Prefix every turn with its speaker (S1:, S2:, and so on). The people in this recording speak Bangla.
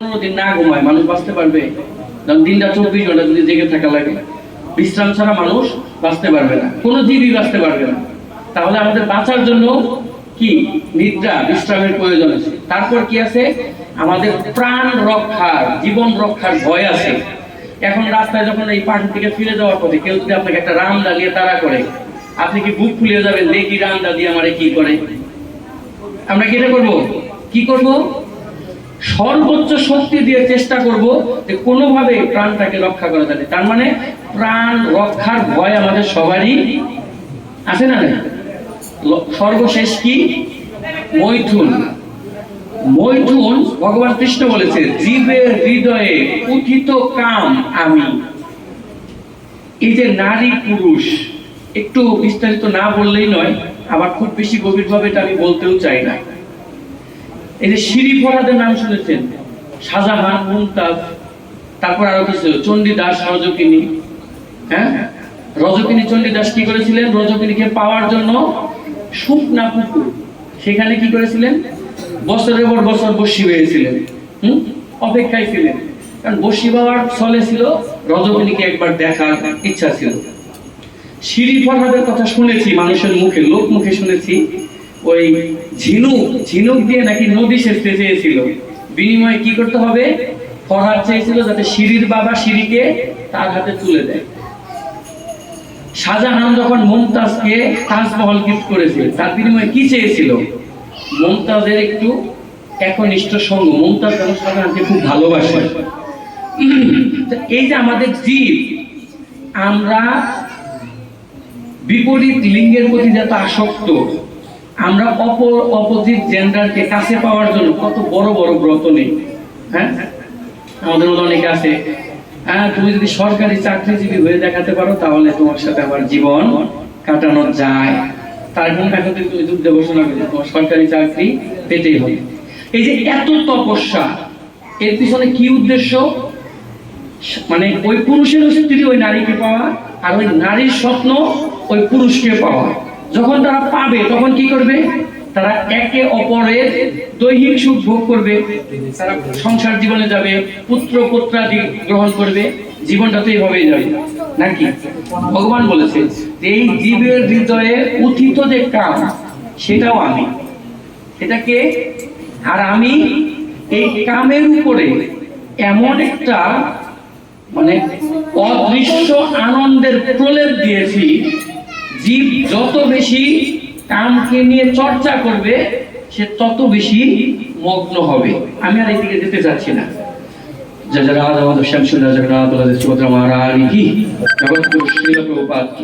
S1: দিন না ঘুমায় মানুষ বাঁচতে পারবে? দিনটা 24 ঘন্টা যদি জেগে থাকা লাগে, বিশ্রাম ছাড়া মানুষ বাঁচতে পারবে না, কোনো জীবই বাঁচতে পারবে না। তাহলে আমাদের বাঁচার জন্য কি নিদ্রা বিশ্রামের প্রয়োজন আছে। তারপর কি আছে? আমাদের প্রাণ রক্ষার, জীবন রক্ষার ভয় আছে। এখন রাস্তায় যখন এই পার্টি থেকে ফিরে যাওয়ার পথে কেউ যদি আপনাকে একটা রামদা দিয়ে তাড়া করে, আপনি কি বুক ফুলিয়ে যাবেন, দেখি রামদা দিয়ে আমারে কি করে? আমরা কি এটা করবো? কি করব? সর্বোচ্চ শক্তি দিয়ে চেষ্টা করব যে কোনোভাবে প্রাণটাকে রক্ষা করা যাবে। তার মানে প্রাণ রক্ষার ভয় আমাদের সবারই আছে না? সর্বশেষ কি? মৈথুন। মৈথুন ভগবান কৃষ্ণ বলেছে, জীবের হৃদয়ে উঠিত কাম আমি। এই যে নারী পুরুষ, একটু বিস্তারিত না বললেই নয়, আবার খুব বেশি গভীরভাবে এটা আমি বলতেও চাই না। এই যে শিরি ফরহাদের নাম শুনেছেন, শাহজাহান, মুমতাজ, তারপর আরো কিছু, চণ্ডীদাস, রজকিনী। হ্যাঁ, রজকিনী চণ্ডীদাস কি করেছিলেন? রজকিনীকে পাওয়ার জন্য শুকনা পুকুর, সেখানে কি করেছিলেন? বছরের পর বছর বসি হয়েছিলেন, অপেক্ষায় ছিলেন। কারণ বসি পাওয়ার ছলে ছিল রজকিনীকে একবার দেখার ইচ্ছা ছিল। শিরি ফরহাদের কথা শুনেছি মানুষের মুখে, লোক মুখে শুনেছি। ওই ঝিনুক দিয়ে নাকি নদী সেচতে চেয়েছিল, বিনিময়ে কি করতে হবে? ফরহাদ চেয়েছিল যাতে শিরির বাবা শিরিকে তার হাতে তুলে দেয়। শাহজাহান যখন মুমতাজকে তাজমহল গিফট করেছে, তার বিনিময়ে কি চেয়েছিল? মুমতাজের একটু একনিষ্ঠ সঙ্গ। মুমতাজ যেন শাহজাহানকে খুব ভালোবাসে। এই যে আমাদের জীব, আমরা বিপরীত লিঙ্গের প্রতি যত আসক্ত, আমরা অপোজিট জেন্ডারকে কাছে পাওয়ার জন্য কত বড় বড় ব্রত নেই। হ্যাঁ, আমাদের মধ্যে অনেকে আছে, হ্যাঁ তুমি যদি সরকারি চাকরিজীবী হয়ে দেখাতে পারো তাহলে তোমার সাথে আমার জীবন কাটানো যায়। তার জন্য এখন তুমি যুদ্ধে ঘোষণা করবে, তোমার সরকারি চাকরি পেতেই হবে। এই যে এত তপস্যা, এর পিছনে কি উদ্দেশ্য? মানে ওই পুরুষের স্ত্রী ওই নারীকে পাওয়া, আর ওই নারীর স্বপ্ন ওই পুরুষকে পাওয়া। যখন তারা পাবে তখন কি করবে? তারা একে অপরের দৈহিক সুখ ভোগ করবে, তারা সংসার জীবনে যাবে, পুত্র পুত্রাদি গ্রহণ করবে, জীবনটা তো এইভাবেই যাবে নাকি? ভগবান বলেছে যে এই জীবের হৃদয়ে উথিত যে কাম, সেটাও আমি, এটাকে। আর আমি এই কামের উপরে এমন একটা মানে অদৃশ্য আনন্দের প্রলেপ দিয়েছি, জীব যত বেশি কামকে নিয়ে চর্চা করবে সে তত বেশি মগ্ন হবে। আমি আর এইদিকে যেতে চাচ্ছি না। জয় জয় রাধা মাধব শ্যাম সুন্দর জগন্নাথ সুভদ্রা মহারানী কি, জগৎগুরু শ্রীল প্রভুপাদ কি।